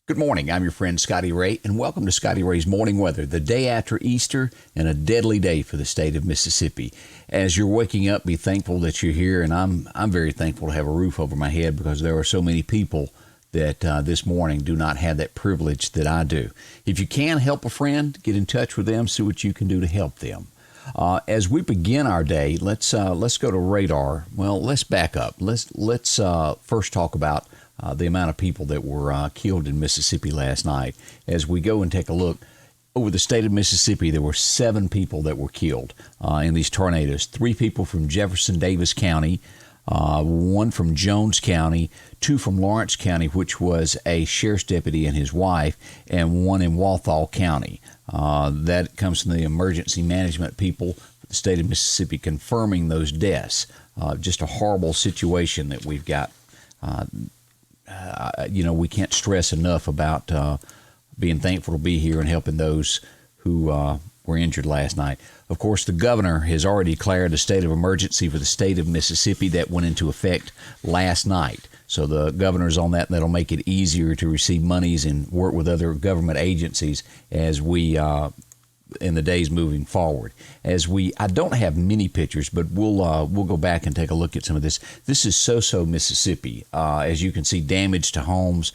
Good morning. I'm your friend Scotty Ray, and welcome to Scotty Ray's Morning Weather, the day after Easter and a deadly day for the state of Mississippi. As you're waking up, be thankful that you're here, and I'm very thankful to have a roof over my head because there are so many people that this morning do not have that privilege that I do. If you can help a friend, get in touch with them, see what you can do to help them. As we begin our day, let's go to radar. Well, let's back up. Let's first talk about the amount of people that were killed in Mississippi last night. As we go and take a look over the state of Mississippi, there were 7 people that were killed in these tornadoes. 3 people from Jefferson Davis County, 1 from Jones County, 2 from Lawrence County, which was a sheriff's deputy and his wife, and 1 in Walthall County. That comes from the emergency management people for the state of Mississippi confirming those deaths. Just a horrible situation that we've got. We can't stress enough about being thankful to be here and helping those who were injured last night. Of course, the governor has already declared a state of emergency for the state of Mississippi that went into effect last night. So the governor's on that, and that'll make it easier to receive monies and work with other government agencies as we in the days moving forward. I don't have many pictures, but we'll go back and take a look at some of this. This is So Mississippi. As you can see, damage to homes,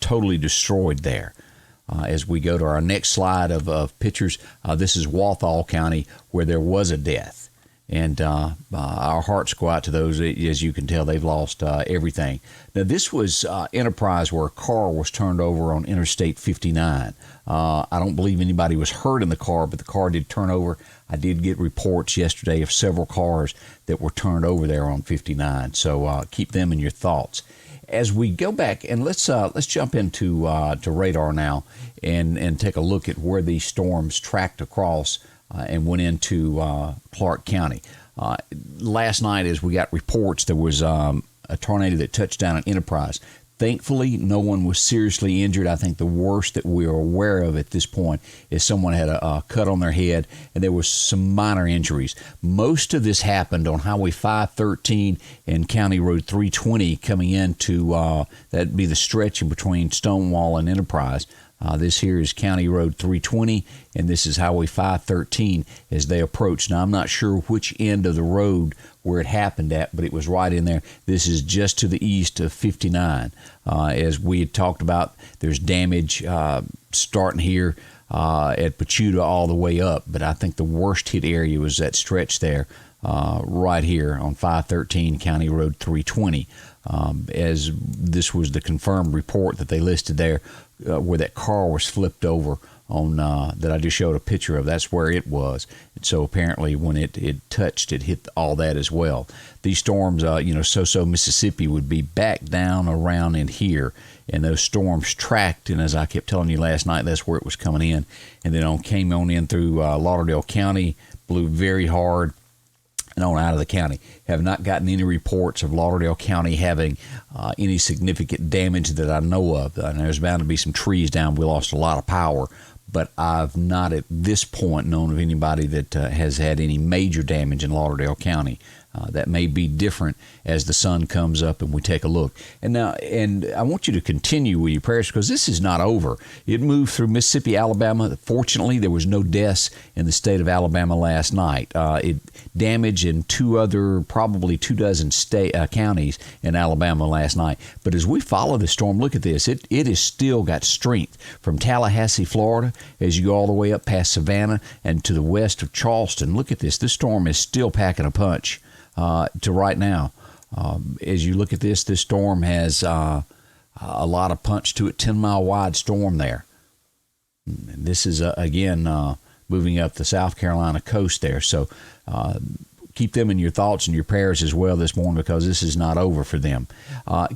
totally destroyed there. As we go to our next slide of pictures, this is Walthall County where there was a death. And our hearts go out to those. As you can tell, they've lost everything. Now, this was Enterprise where a car was turned over on Interstate 59. I don't believe anybody was hurt in the car, but the car did turn over. I did get reports yesterday of several cars that were turned over there on 59. So keep them in your thoughts. As we go back, and let's jump into to radar now and take a look at where these storms tracked across and went into Clark County. Last night, as we got reports, there was a tornado that touched down at Enterprise. Thankfully, no one was seriously injured. I think the worst that we are aware of at this point is someone had a cut on their head, and there was some minor injuries. Most of this happened on Highway 513 and County Road 320 coming into, that'd be the stretch in between Stonewall and Enterprise. This here is County Road 320, and this is Highway 513 as they approach. Now, I'm not sure which end of the road where it happened at, but it was right in there. This is just to the east of 59. As we had talked about, there's damage starting here at Pachuta all the way up, but I think the worst hit area was that stretch there right here on 513 County Road 320. As this was the confirmed report that they listed there, where that car was flipped over on that I just showed a picture of. That's where it was. And so apparently when it touched, it hit all that as well. These storms, So Mississippi would be back down around in here, and those storms tracked. And as I kept telling you last night, that's where it was coming in. And then came on in through Lauderdale County, blew very hard, and on out of the county. Have not gotten any reports of Lauderdale County having any significant damage that I know of. And there's bound to be some trees down. We lost a lot of power, but I've not at this point known of anybody that has had any major damage in Lauderdale County. That may be different as the sun comes up and we take a look. And I want you to continue with your prayers because this is not over. It moved through Mississippi, Alabama. Fortunately, there was no deaths in the state of Alabama last night. It damaged in probably 24 counties in Alabama last night. But as we follow the storm, look at this. It has still got strength from Tallahassee, Florida, as you go all the way up past Savannah and to the west of Charleston. Look at this. This storm is still packing a punch. To right now. As you look at this storm has a lot of punch to it, 10-mile wide storm there. And this is, again, moving up the South Carolina coast there. So keep them in your thoughts and your prayers as well this morning because this is not over for them.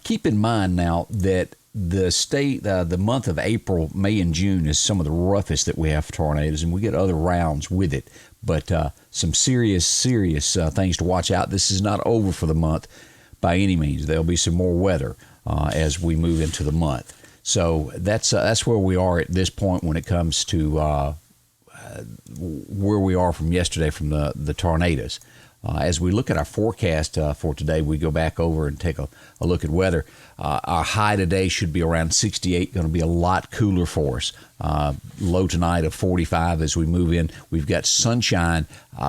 Keep in mind now that the month of April, May, and June is some of the roughest that we have for tornadoes, and we get other rounds with it. But some serious things to watch out. This is not over for the month by any means. There'll be some more weather as we move into the month. So that's where we are at this point when it comes to where we are from yesterday from the tornadoes. As we look at our forecast for today, we go back over and take a look at weather. Our high today should be around 68, going to be a lot cooler for us. Low tonight of 45 as we move in. We've got sunshine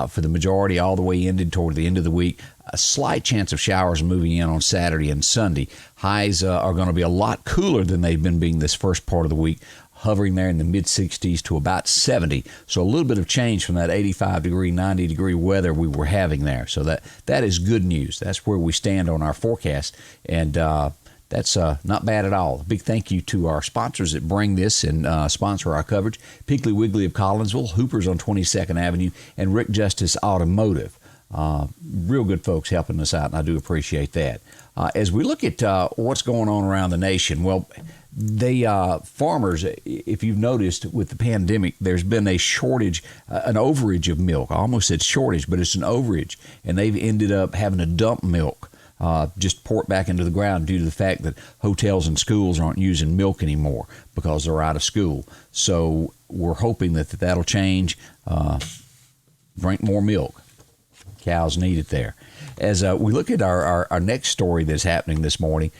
for the majority all the way ended toward the end of the week. A slight chance of showers moving in on Saturday and Sunday. Highs are going to be a lot cooler than they've been being this first part of the week, hovering there in the mid-60s to about 70. So a little bit of change from that 85-degree, 90-degree weather we were having there. So that is good news. That's where we stand on our forecast, and that's not bad at all. A big thank you to our sponsors that bring this and sponsor our coverage. Piggly Wiggly of Collinsville, Hooper's on 22nd Avenue, and Rick Justice Automotive. Real good folks helping us out, and I do appreciate that. As we look at what's going on around the nation, well, the farmers, if you've noticed with the pandemic, there's been a shortage, an overage of milk. I almost said shortage, but it's an overage, and they've ended up having to dump milk, just pour it back into the ground due to the fact that hotels and schools aren't using milk anymore because they're out of school. So we're hoping that that'll change. Drink more milk. Cows need it there. As we look at our next story that's happening this morning,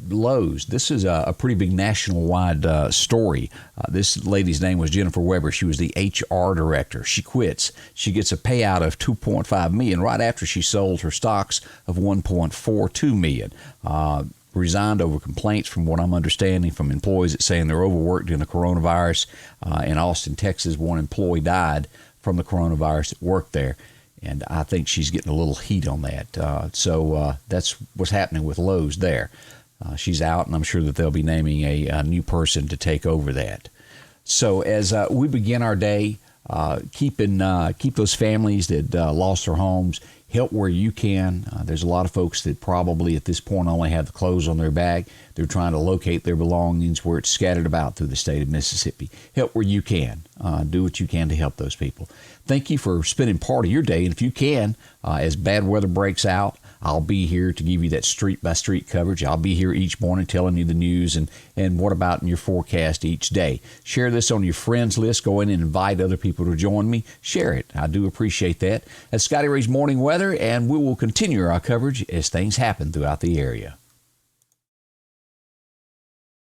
Lowe's. This is a pretty big national-wide story. This lady's name was Jennifer Weber. She was the HR director. She quits. She gets a payout of $2.5 million right after she sold her stocks of $1.42 million. Resigned over complaints, from what I'm understanding, from employees that saying they're overworked during the coronavirus. In Austin, Texas, one employee died from the coronavirus that worked there. And I think she's getting a little heat on that. So that's what's happening with Lowe's there. She's out, and I'm sure that they'll be naming a new person to take over that. So as we begin our day, keep those families that lost their homes, help where you can. There's a lot of folks that probably at this point only have the clothes on their back. They're trying to locate their belongings where it's scattered about through the state of Mississippi. Help where you can. Do what you can to help those people. Thank you for spending part of your day. And if you can, as bad weather breaks out, I'll be here to give you that street-by-street coverage. I'll be here each morning telling you the news and what about in your forecast each day. Share this on your friends list. Go in and invite other people to join me. Share it. I do appreciate that. That's Scotty Ray's Morning Weather, and we will continue our coverage as things happen throughout the area.